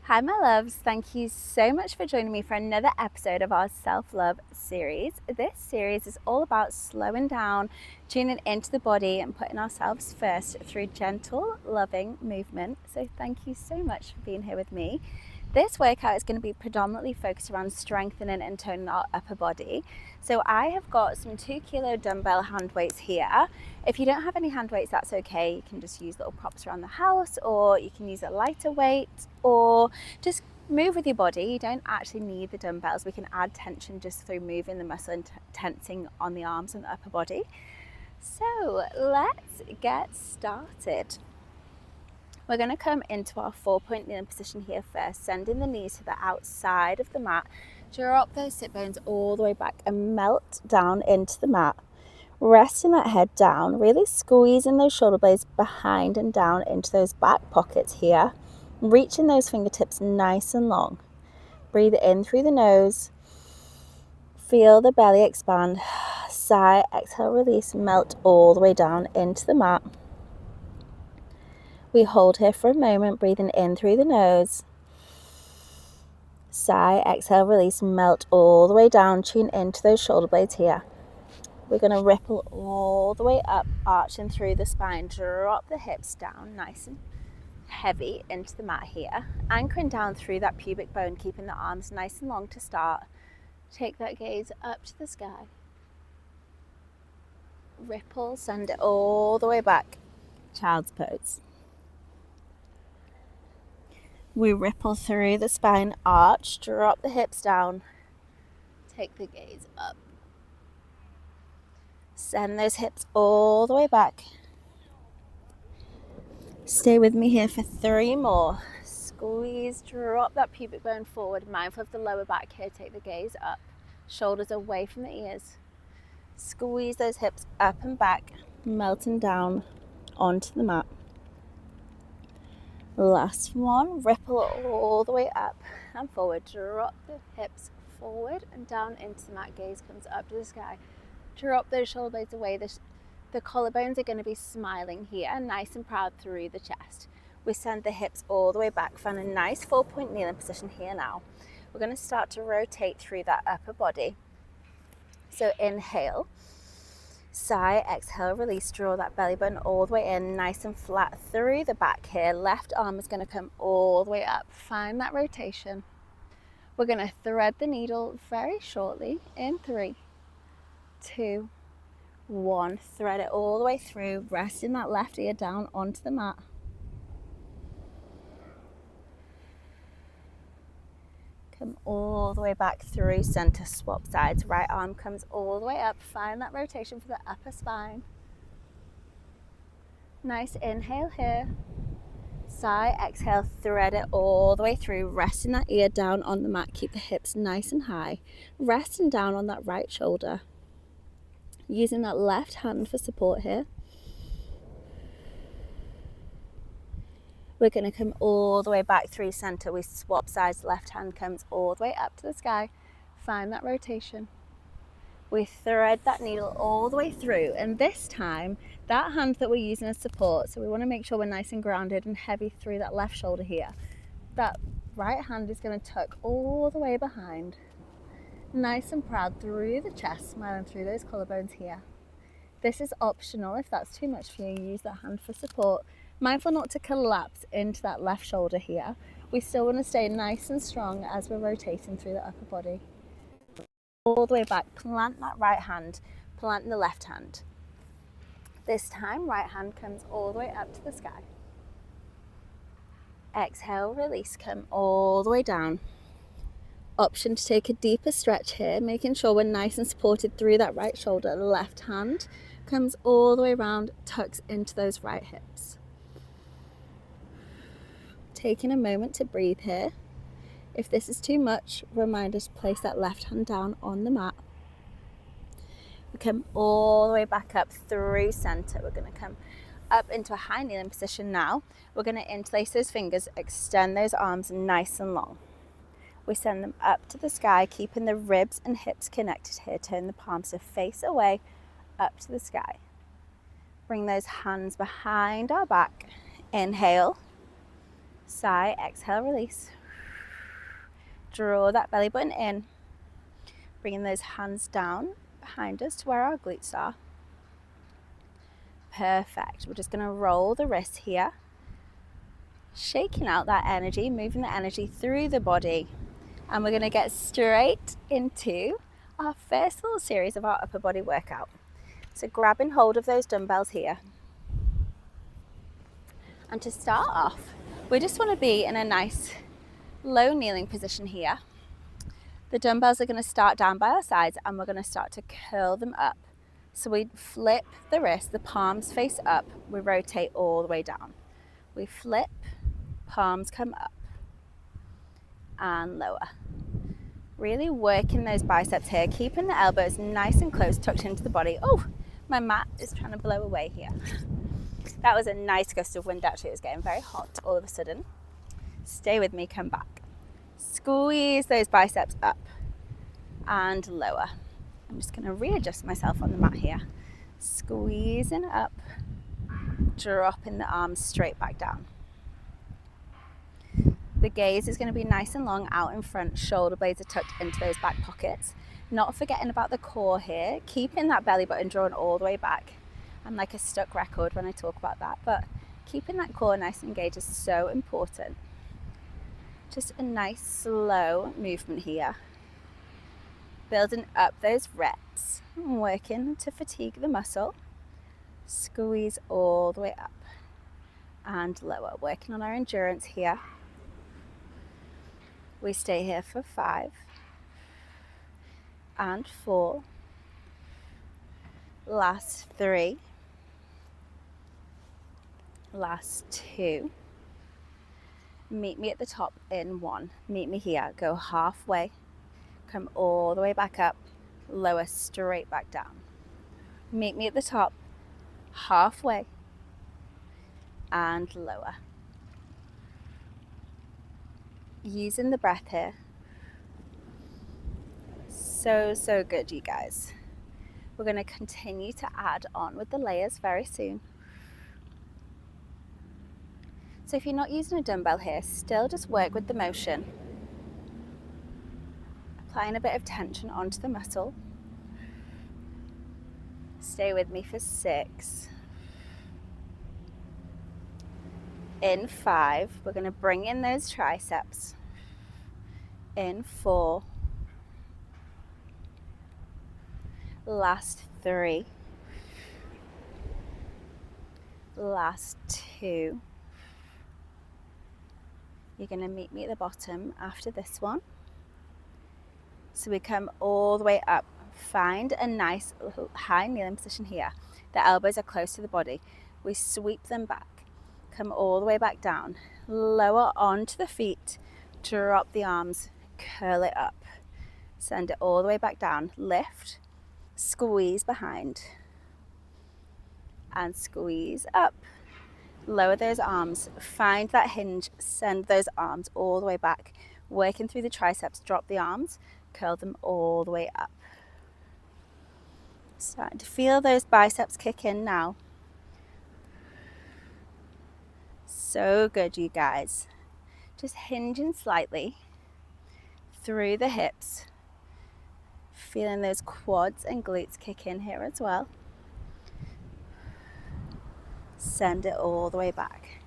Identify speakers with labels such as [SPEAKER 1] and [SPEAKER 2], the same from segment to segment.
[SPEAKER 1] Hi my loves, thank you so much for joining me for another episode of our self-love series. This series is all about slowing down, tuning into the body and putting ourselves first through gentle, loving movement. So thank you so much for being here with me. This workout is going to be predominantly focused around strengthening and toning our upper body. So I have got some 2 kilo dumbbell hand weights here. If you don't have any hand weights, that's okay. You can just use little props around the house, or you can use a lighter weight, or just move with your body. You don't actually need the dumbbells. We can add tension just through moving the muscle and tensing on the arms and the upper body. So let's get started. We're going to come into our 4-point kneeling position here first, sending the knees to the outside of the mat. Drop those sit bones all the way back and melt down into the mat. Resting that head down, really squeezing those shoulder blades behind and down into those back pockets here. Reaching those fingertips nice and long. Breathe in through the nose. Feel the belly expand. Sigh, exhale, release, melt all the way down into the mat. We hold here for a moment, breathing in through the nose. Sigh, exhale, release, melt all the way down. Tune into those shoulder blades here. We're going to ripple all the way up, arching through the spine. Drop the hips down, nice and heavy into the mat here. Anchoring down through that pubic bone, keeping the arms nice and long to start. Take that gaze up to the sky. Ripple, send it all the way back. Child's pose. We ripple through the spine, arch, drop the hips down. Take the gaze up. Send those hips all the way back. Stay with me here for 3 more. Squeeze, drop that pubic bone forward. Mindful of the lower back here. Take the gaze up. Shoulders away from the ears. Squeeze those hips up and back, melting down onto the mat. Last one, ripple all the way up and forward. Drop the hips forward and down into the mat. Gaze comes up to the sky. Drop those shoulder blades away. The collarbones are going to be smiling here, nice and proud through the chest. We send the hips all the way back. Find a nice 4-point kneeling position here now. We're going to start to rotate through that upper body. So inhale. Sigh, exhale, release, draw that belly button all the way in, nice and flat through the back here. Left arm is going to come all the way up. Find that rotation. We're going to thread the needle very shortly in 3, 2, 1. Thread it all the way through, resting that left ear down onto the mat. Come all the way back through center, swap sides. Right arm comes all the way up. Find that rotation for the upper spine. Nice inhale here. Sigh, exhale, thread it all the way through, resting that ear down on the mat. Keep the hips nice and high. Resting down on that right shoulder. Using that left hand for support here. We're going to come all the way back through center. We swap sides, left hand comes all the way up to the sky. Find that rotation. We thread that needle all the way through, and this time that hand that we're using as support, so we want to make sure we're nice and grounded and heavy through that left shoulder here. That right hand is going to tuck all the way behind, nice and proud through the chest, smiling through those collarbones here. This is optional. If that's too much for you, use that hand for support. Mindful not to collapse into that left shoulder here. We still want to stay nice and strong as we're rotating through the upper body. All the way back, plant that right hand, plant the left hand. This time, right hand comes all the way up to the sky. Exhale, release, come all the way down. Option to take a deeper stretch here, making sure we're nice and supported through that right shoulder. Left hand comes all the way around, tucks into those right hips. Taking a moment to breathe here. If this is too much, remind us to place that left hand down on the mat. We come all the way back up through center. We're going to come up into a high kneeling position now. We're going to interlace those fingers, extend those arms nice and long. We send them up to the sky, keeping the ribs and hips connected here. Turn the palms to face away, up to the sky. Bring those hands behind our back. Inhale. Sigh, exhale, release. Draw that belly button in, bringing those hands down behind us to where our glutes are. Perfect. We're just going to roll the wrists here, shaking out that energy, moving the energy through the body. And we're going to get straight into our first little series of our upper body workout. So grabbing hold of those dumbbells here. And to start off, we just want to be in a nice low kneeling position here. The dumbbells are going to start down by our sides and we're going to start to curl them up. So we flip the wrist, the palms face up, we rotate all the way down. We flip, palms come up and lower. Really working those biceps here, keeping the elbows nice and close, tucked into the body. Oh, my mat is trying to blow away here. That was a nice gust of wind actually. It was getting very hot all of a sudden. Stay with me, come back. Squeeze those biceps up and lower. I'm just going to readjust myself on the mat here. Squeezing up, dropping the arms straight back down. The gaze is going to be nice and long out in front, shoulder blades are tucked into those back pockets. Not forgetting about the core here, keeping that belly button drawn all the way back. I'm like a stuck record when I talk about that, but keeping that core nice and engaged is so important. Just a nice slow movement here. Building up those reps, working to fatigue the muscle. Squeeze all the way up and lower, working on our endurance here. We stay here for 5 and 4. Last 3. Last 2. Meet me at the top in 1. Meet me here. Go halfway. Come all the way back up. Lower straight back down. Meet me at the top. Halfway. And lower. Using the breath here. So good, you guys. We're going to continue to add on with the layers very soon. So if you're not using a dumbbell here, still just work with the motion. Applying a bit of tension onto the muscle. Stay with me for 6. In 5, we're going to bring in those triceps. In 4. Last 3. Last 2. You're going to meet me at the bottom after this one. So we come all the way up. Find a nice high kneeling position here. The elbows are close to the body. We sweep them back. Come all the way back down. Lower onto the feet. Drop the arms. Curl it up. Send it all the way back down. Lift. Squeeze behind. And squeeze up. Lower those arms. Find that hinge. Send those arms all the way back. Working through the triceps. Drop the arms. Curl them all the way up. Starting to feel those biceps kick in now. So good, you guys. Just hinging slightly through the hips. Feeling those quads and glutes kick in here as well. Send it all the way back.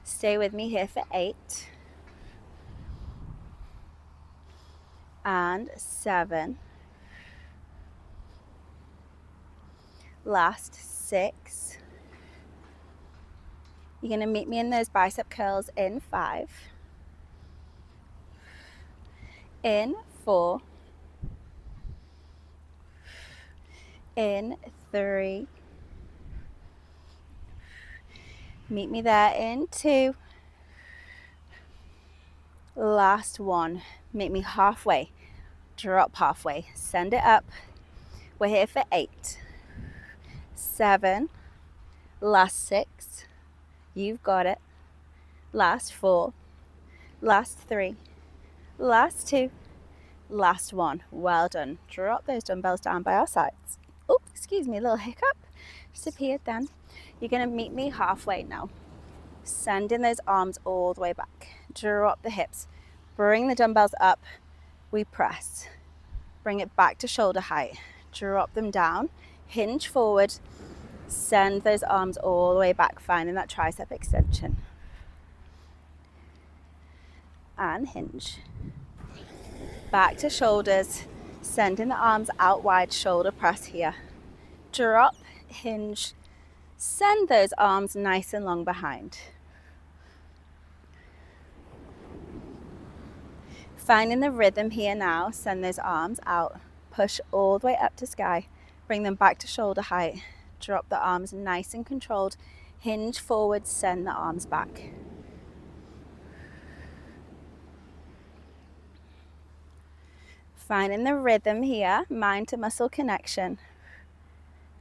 [SPEAKER 1] Stay with me here for 8. And 7. Last 6. You're going to meet me in those bicep curls in 5. In 4. In 3. Meet me there in 2. Last 1. Meet me halfway. Drop halfway. Send it up. We're here for 8. 7. Last 6. You've got it. Last 4. Last 3. Last 2. Last 1. Well done. Drop those dumbbells down by our sides. Oh, excuse me, a little hiccup. Just appeared then. You're going to meet me halfway now. Sending those arms all the way back. Drop the hips. Bring the dumbbells up. We press. Bring it back to shoulder height. Drop them down. Hinge forward. Send those arms all the way back, finding that tricep extension. And hinge. Back to shoulders. Sending the arms out wide, shoulder press here. Drop, hinge. Send those arms nice and long behind. Finding the rhythm here now, send those arms out. Push all the way up to sky. Bring them back to shoulder height. Drop the arms nice and controlled. Hinge forward, send the arms back. Finding the rhythm here, mind to muscle connection.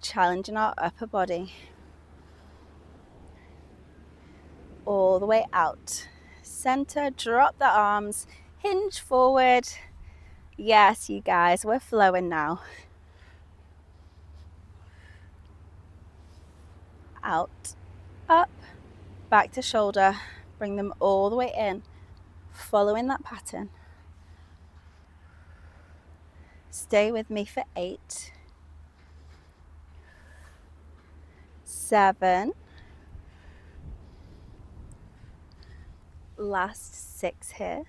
[SPEAKER 1] Challenging our upper body. All the way out. Center, drop the arms, hinge forward. Yes, you guys, we're flowing now. Out, up, back to shoulder. Bring them all the way in, following that pattern. Stay with me for 8, 7, last 6 here.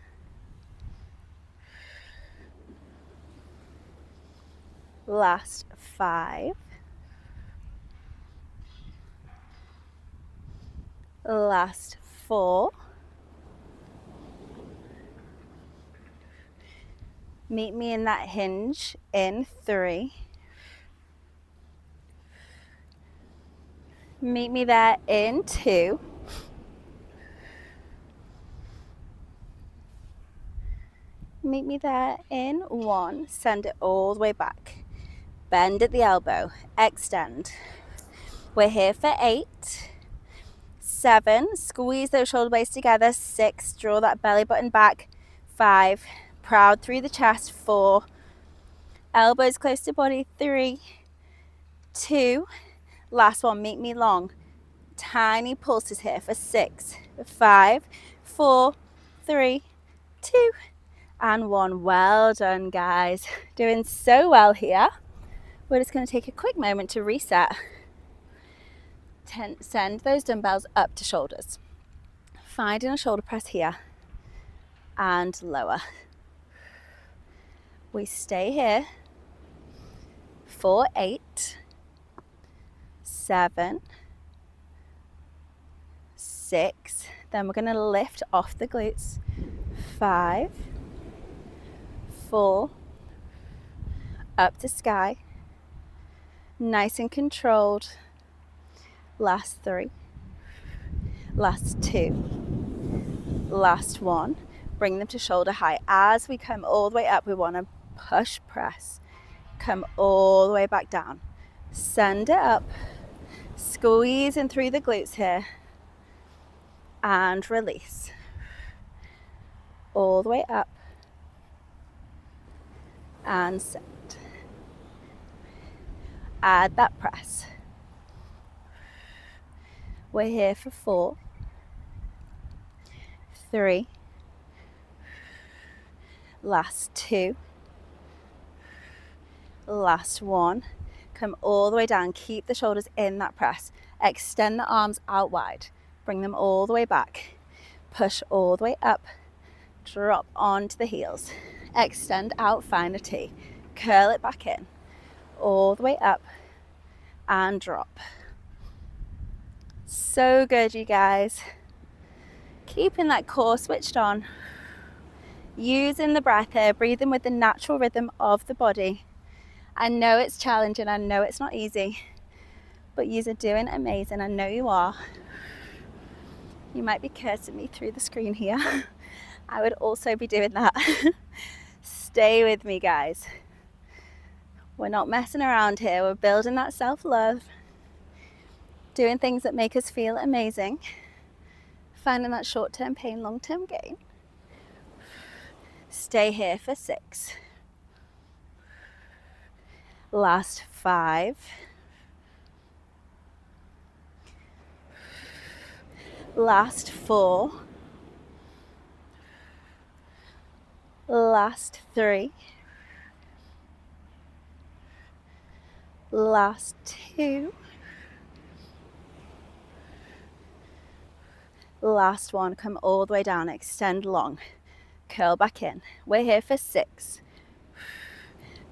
[SPEAKER 1] Last 5. Last 4. Meet me in that hinge in 3. Meet me there in 2. Meet me there in 1. Send it all the way back. Bend at the elbow. Extend. We're here for 8. 7. Squeeze those shoulder blades together. 6. Draw that belly button back. 5. Proud through the chest. 4. Elbows close to body. 3. 2. Last one. Meet me long. Tiny pulses here for 6. 5. 4. 3. 2. And 1. Well done, guys. Doing so well here. We're just going to take a quick moment to reset. Send those dumbbells up to shoulders. Finding a shoulder press here and lower. We stay here for 8, 7, 6. Then we're going to lift off the glutes. 5, 4, up to sky. Nice and controlled. Last 3. Last 2. Last 1. Bring them to shoulder height. As we come all the way up, we want to push press. Come all the way back down. Send it up. Squeezing through the glutes here. And release. All the way up. And send. Add that press. We're here for 4, 3, last 2, last 1. Come all the way down. Keep the shoulders in that press. Extend the arms out wide. Bring them all the way back. Push all the way up. Drop onto the heels. Extend out, find a T. Curl it back in. All the way up and drop. So good, you guys. Keeping that core switched on. Using the breath here, breathing with the natural rhythm of the body. I know it's challenging, I know it's not easy, but you are doing amazing. I know you are. You might be cursing me through the screen here. I would also be doing that. Stay with me, guys. We're not messing around here. We're building that self-love, doing things that make us feel amazing, finding that short-term pain, long-term gain. Stay here for 6. Last 5. Last 4. Last 3. Last 2. Last 1. Come all the way down, extend long, curl back in. We're here for 6.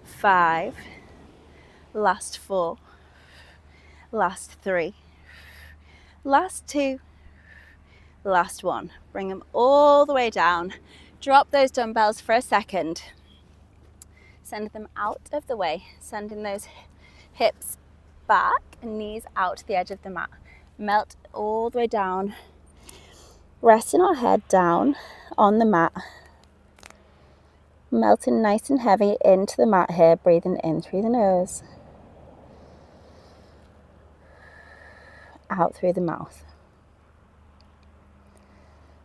[SPEAKER 1] 5. Last 4. Last 3. Last 2. Last 1. Bring them all the way down. Drop those dumbbells for a second. Send them out of the way, sending those hips back and knees out to the edge of the mat. Melt all the way down. Resting our head down on the mat. Melting nice and heavy into the mat here, breathing in through the nose. Out through the mouth.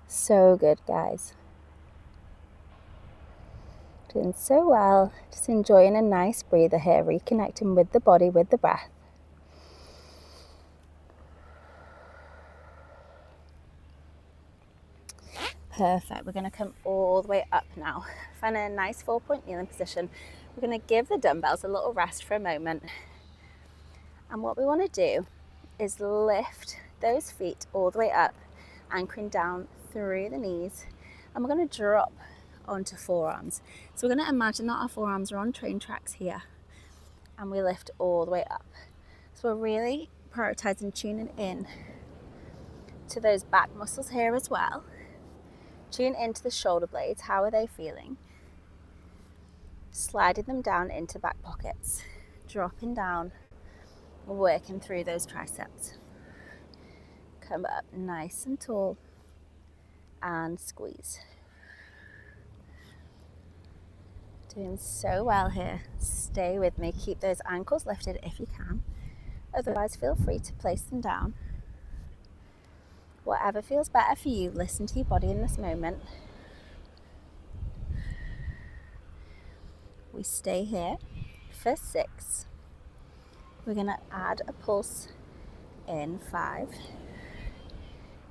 [SPEAKER 1] So good, guys. Doing so well. Just enjoying a nice breather here, reconnecting with the body, with the breath. Perfect. We're going to come all the way up now. Find a nice 4-point kneeling position. We're going to give the dumbbells a little rest for a moment. And what we want to do is lift those feet all the way up, anchoring down through the knees. And we're going to drop onto forearms. So we're going to imagine that our forearms are on train tracks here. And we lift all the way up. So we're really prioritizing tuning in to those back muscles here as well. Tune into the shoulder blades. How are they feeling? Sliding them down into back pockets. Dropping down. Working through those triceps. Come up nice and tall. And squeeze. Doing so well here. Stay with me. Keep those ankles lifted if you can. Otherwise, feel free to place them down. Whatever feels better for you, listen to your body in this moment. We stay here for 6. We're going to add a pulse in 5,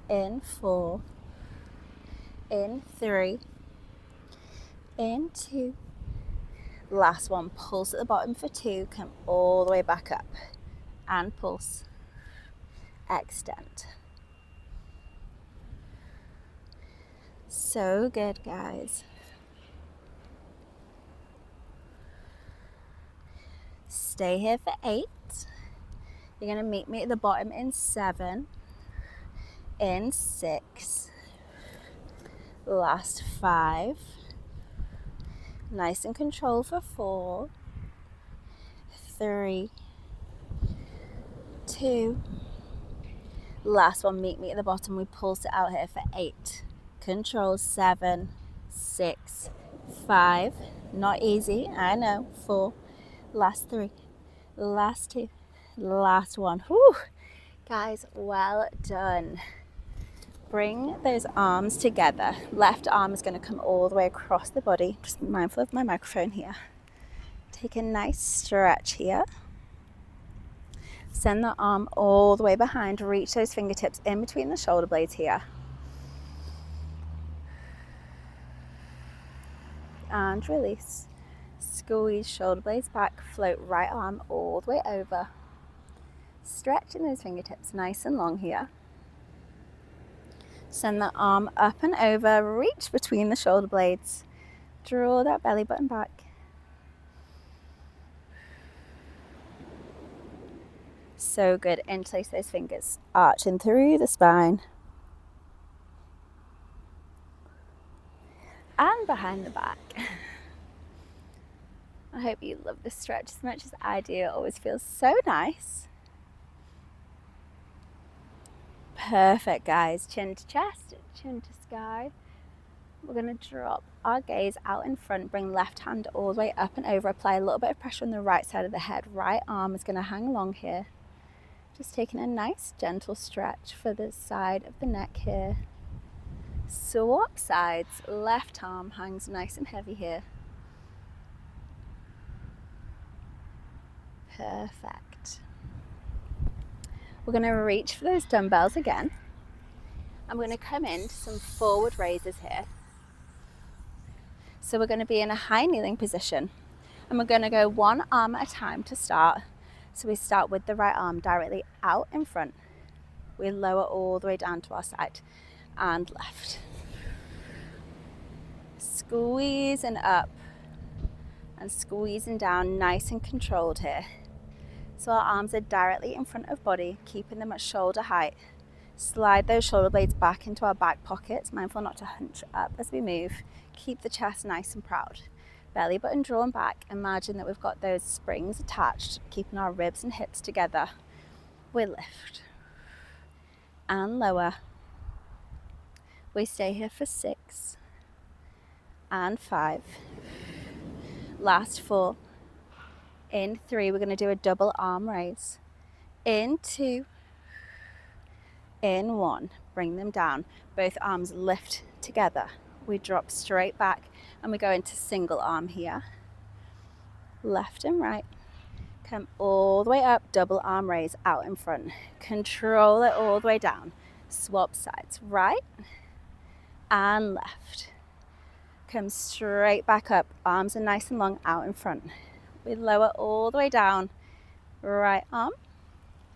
[SPEAKER 1] in 4, in 3, in 2. Last one, pulse at the bottom for 2, come all the way back up and pulse, extend. So good, guys. Stay here for 8. You're going to meet me at the bottom in 7, in 6, last 5, nice and controlled for 4, 3, 2, last one, meet me at the bottom. We pulse it out here for 8. Control 7, 6, 5, not easy, I know, 4, last 3, last 2, last 1. Whew. Guys, well done. Bring those arms together. Left arm is going to come all the way across the body. Just mindful of my microphone here. Take a nice stretch here. Send the arm all the way behind. Reach those fingertips in between the shoulder blades here. And release. Squeeze shoulder blades back, float right arm all the way over. Stretching those fingertips nice and long here. Send the arm up and over, reach between the shoulder blades. Draw that belly button back. So good, interlace those fingers, arching through the spine. And behind the back. I hope you love this stretch as much as I do. It always feels so nice. Perfect, guys. Chin to chest, chin to sky. We're going to drop our gaze out in front, bring left hand all the way up and over, apply a little bit of pressure on the right side of the head. Right arm is going to hang along here. Just taking a nice gentle stretch for the side of the neck here. Swap sides, left arm hangs nice and heavy here. Perfect. We're going to reach for those dumbbells again. I'm going to come into some forward raises here. So we're going to be in a high kneeling position, and we're going to go one arm at a time to start. So we start with the right arm directly out in front. We lower all the way down to our side and left. Squeezing up and squeezing down, nice and controlled here. So our arms are directly in front of body, keeping them at shoulder height. Slide those shoulder blades back into our back pockets, mindful not to hunch up as we move. Keep the chest nice and proud. Belly button drawn back. Imagine that we've got those springs attached, keeping our ribs and hips together. We lift and lower. We stay here for 6 and 5. Last 4. In 3, we're going to do a double arm raise. In 2. In 1. Bring them down. Both arms lift together. We drop straight back and we go into single arm here. Left and right. Come all the way up, double arm raise out in front. Control it all the way down. Swap sides, right and left. Come straight back up, arms are nice and long out in front. We lower all the way down, right arm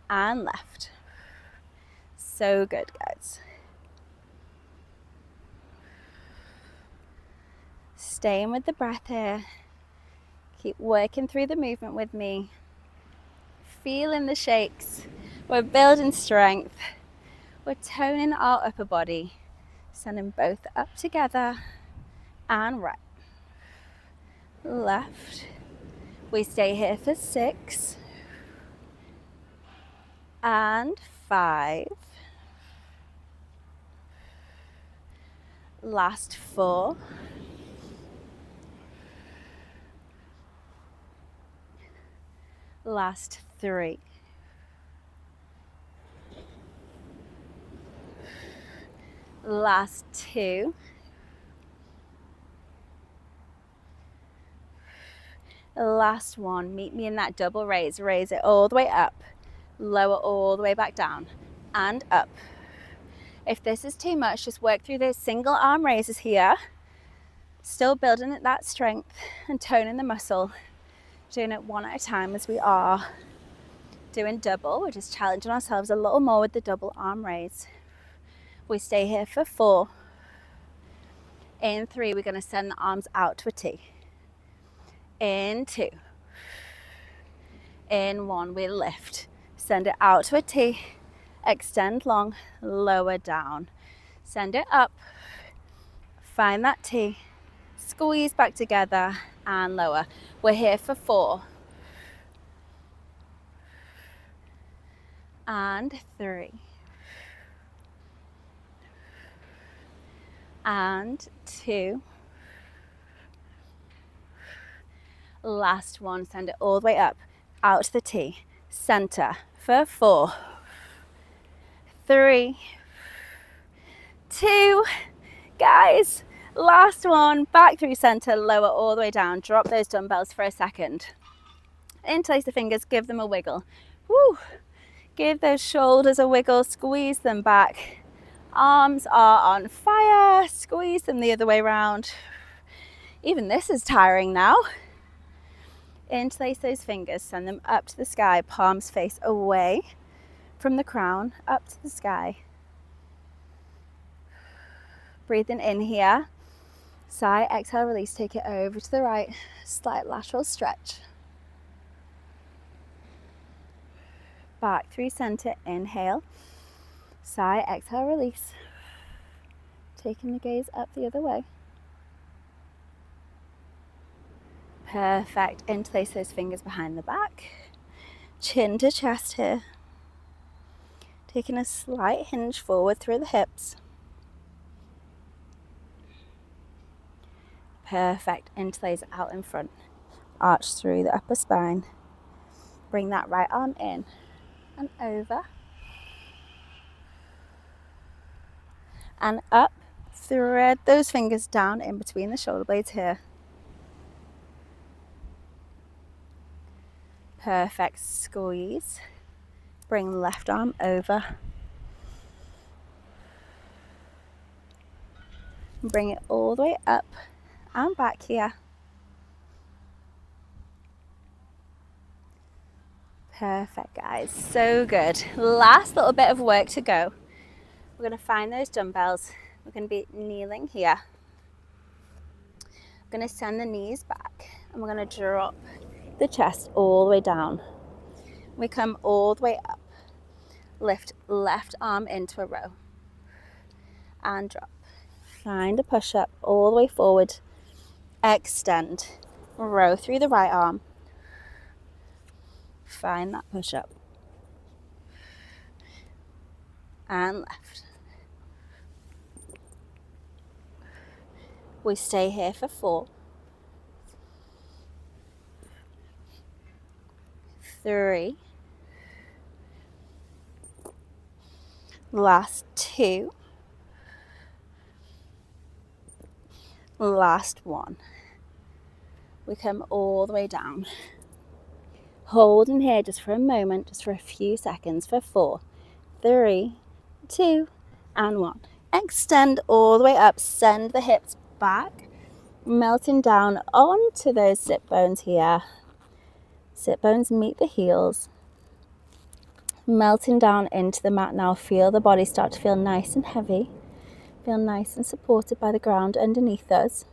[SPEAKER 1] and left. So good, guys. Staying with the breath here. Keep working through the movement with me. Feeling the shakes. We're building strength. We're toning our upper body. Sending both up together and right. Left. We stay here for 6 and 5. Last 4. Last 3. Last 2. Last 1. Meet me in that double raise. Raise it all the way up. Lower all the way back down and up. If this is too much, just work through those single arm raises here. Still building that strength and toning the muscle. Doing it one at a time as we are doing double. We're just challenging ourselves a little more with the double arm raise. We stay here for 4. In 3, we're going to send the arms out to a T. In 2. In 1, we lift. Send it out to a T. Extend long, lower down. Send it up. Find that T. Squeeze back together and lower. We're here for 4. And 3. And 2. Last 1, send it all the way up, out to the T, center for 4, 3, 2, guys, last 1, back through center, lower all the way down, drop those dumbbells for a second, interlace the fingers, give them a wiggle, woo, give those shoulders a wiggle, squeeze them back, arms are on fire, squeeze them the other way around, even this is tiring now. Interlace those fingers, send them up to the sky, palms face away from the crown, up to the sky. Breathing in here, sigh, exhale, release, take it over to the right, slight lateral stretch. Back through center, inhale, sigh, exhale, release. Taking the gaze up the other way. Perfect. Interlace those fingers behind the back. Chin to chest here. Taking a slight hinge forward through the hips. Perfect. Interlace out in front. Arch through the upper spine. Bring that right arm in and over. And up. Thread those fingers down in between the shoulder blades here. Perfect. Squeeze. Bring left arm over. Bring it all the way up and back here. Perfect, guys. So good. Last little bit of work to go. We're going to find those dumbbells. We're going to be kneeling here. We're going to send the knees back and we're going to drop the chest all the way down. We come all the way up. Lift left arm into a row and drop. Find a push-up all the way forward. Extend. Row through the right arm. Find that push-up. And left. We stay here for 4, 3, last 2, last 1. We come all the way down. Hold in here just for a moment, just for a few seconds for 4, 3, 2, and 1. Extend all the way up, send the hips back, melting down onto those sit bones here. Sit bones meet the heels. Melting down into the mat now. Feel the body start to feel nice and heavy. Feel nice and supported by the ground underneath us.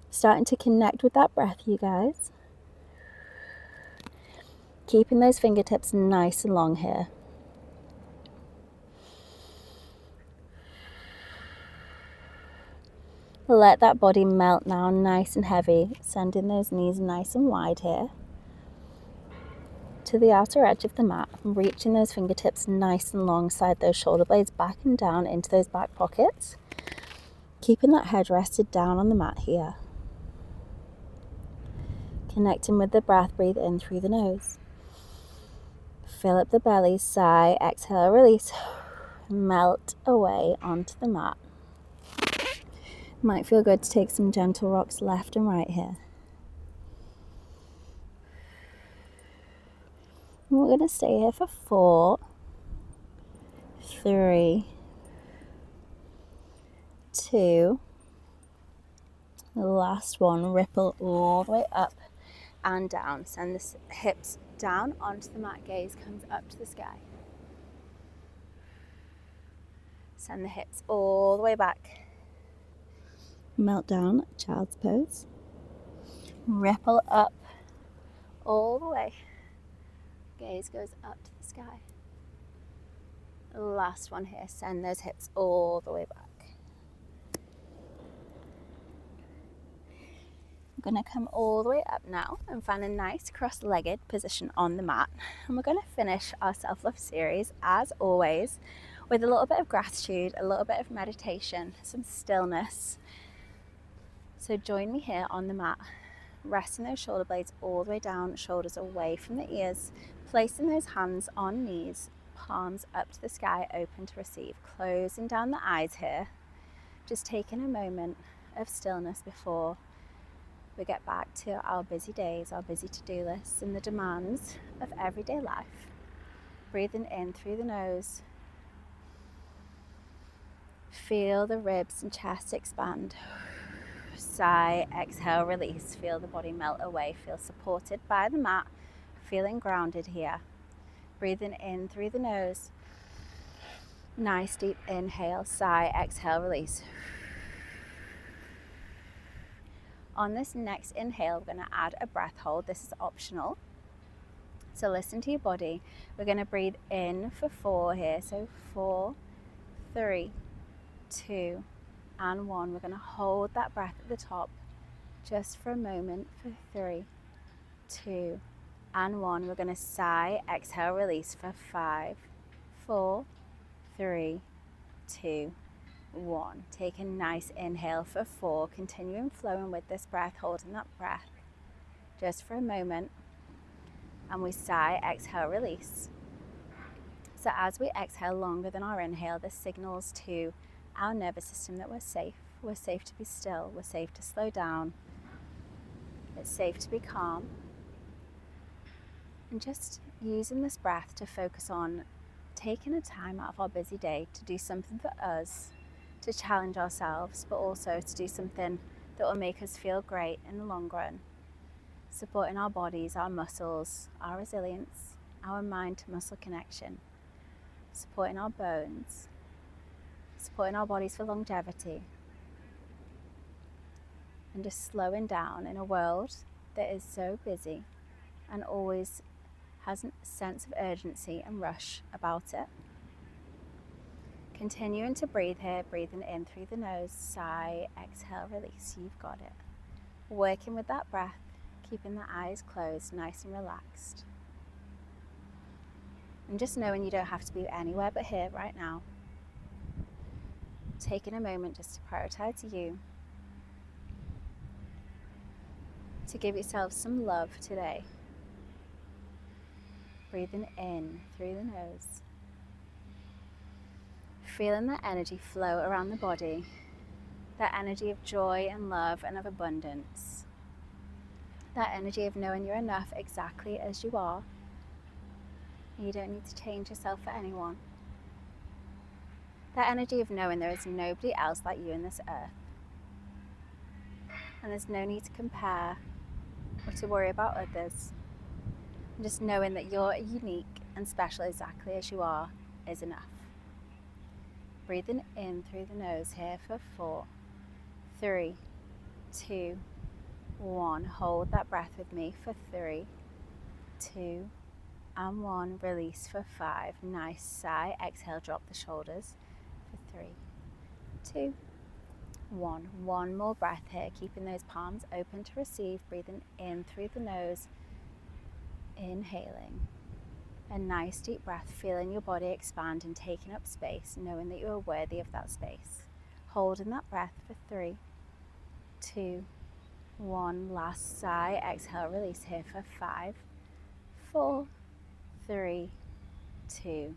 [SPEAKER 1] Starting to connect with that breath, you guys. Keeping those fingertips nice and long here. Let that body melt now, nice and heavy. Sending those knees nice and wide here. To the outer edge of the mat. Reaching those fingertips nice and long side those shoulder blades back and down into those back pockets. Keeping that head rested down on the mat here. Connecting with the breath, breathe in through the nose. Fill up the belly, sigh, exhale, release. Melt away onto the mat. Might feel good to take some gentle rocks left and right here. And we're going to stay here for 4, 3, 2. The last one, ripple all the way up and down. Send the hips down onto the mat, gaze comes up to the sky. Send the hips all the way back. Melt down, child's pose. Ripple up all the way. Gaze goes up to the sky. Last one here, send those hips all the way back. I'm going to come all the way up now and find a nice cross-legged position on the mat. And we're going to finish our self-love series, as always, with a little bit of gratitude, a little bit of meditation, some stillness. So join me here on the mat, resting those shoulder blades all the way down, shoulders away from the ears, placing those hands on knees, palms up to the sky, open to receive, closing down the eyes here, just taking a moment of stillness before we get back to our busy days, our busy to-do lists and the demands of everyday life. Breathing in through the nose. Feel the ribs and chest expand. Sigh, exhale, release. Feel the body melt away. Feel supported by the mat. Feeling grounded here. Breathing in through the nose. Nice deep inhale, sigh, exhale, release. On this next inhale, we're going to add a breath hold. This is optional. So listen to your body. We're going to breathe in for 4 here. So 4, 3, 2, and 1. We're going to hold that breath at the top just for a moment for 3, 2, and 1. We're going to sigh, exhale, release for 5, 4, 3, 2, 1. Take a nice inhale for 4. Continuing flowing with this breath, holding that breath just for a moment. And we sigh, exhale, release. So as we exhale longer than our inhale, this signals to our nervous system that we're safe. We're safe to be still. We're safe to slow down. It's safe to be calm. And just using this breath to focus on taking a time out of our busy day to do something for us, to challenge ourselves, but also to do something that will make us feel great in the long run, supporting our bodies, our muscles, our resilience, our mind to muscle connection, supporting our bones, supporting our bodies for longevity, and just slowing down in a world that is so busy and always has a sense of urgency and rush about it. Continuing to breathe here, breathing in through the nose, sigh, exhale, release. You've got it. Working with that breath, keeping the eyes closed, nice and relaxed. And just knowing you don't have to be anywhere but here right now. Taking a moment just to prioritize you, to give yourself some love today. Breathing in through the nose. Feeling that energy flow around the body, that energy of joy and love and of abundance. That energy of knowing you're enough exactly as you are. You don't need to change yourself for anyone. That energy of knowing there is nobody else like you in this earth. And there's no need to compare or to worry about others. And just knowing that you're unique and special exactly as you are is enough. Breathing in through the nose here for 4, 3, 2, 1. Hold that breath with me for 3, 2, and 1. Release for 5. Nice sigh. Exhale, drop the shoulders for 3, 2, 1. One more breath here, keeping those palms open to receive. Breathing in through the nose, inhaling. A nice deep breath, feeling your body expand and taking up space, knowing that you are worthy of that space. Holding that breath for 3, 2, 1. Last sigh. Exhale, release here for 5, 4, 3, 2,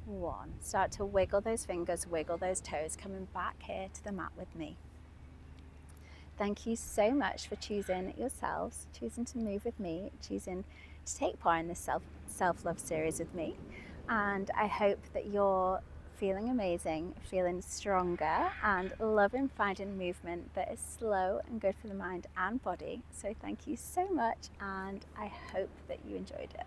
[SPEAKER 1] 1. Start to wiggle those fingers, wiggle those toes, coming back here to the mat with me. Thank you so much for choosing yourselves, choosing to move with me, choosing to take part in this self-love series with me. And I hope that you're feeling amazing, feeling stronger, and loving finding movement that is slow and good for the mind and body. So thank you so much, and I hope that you enjoyed it.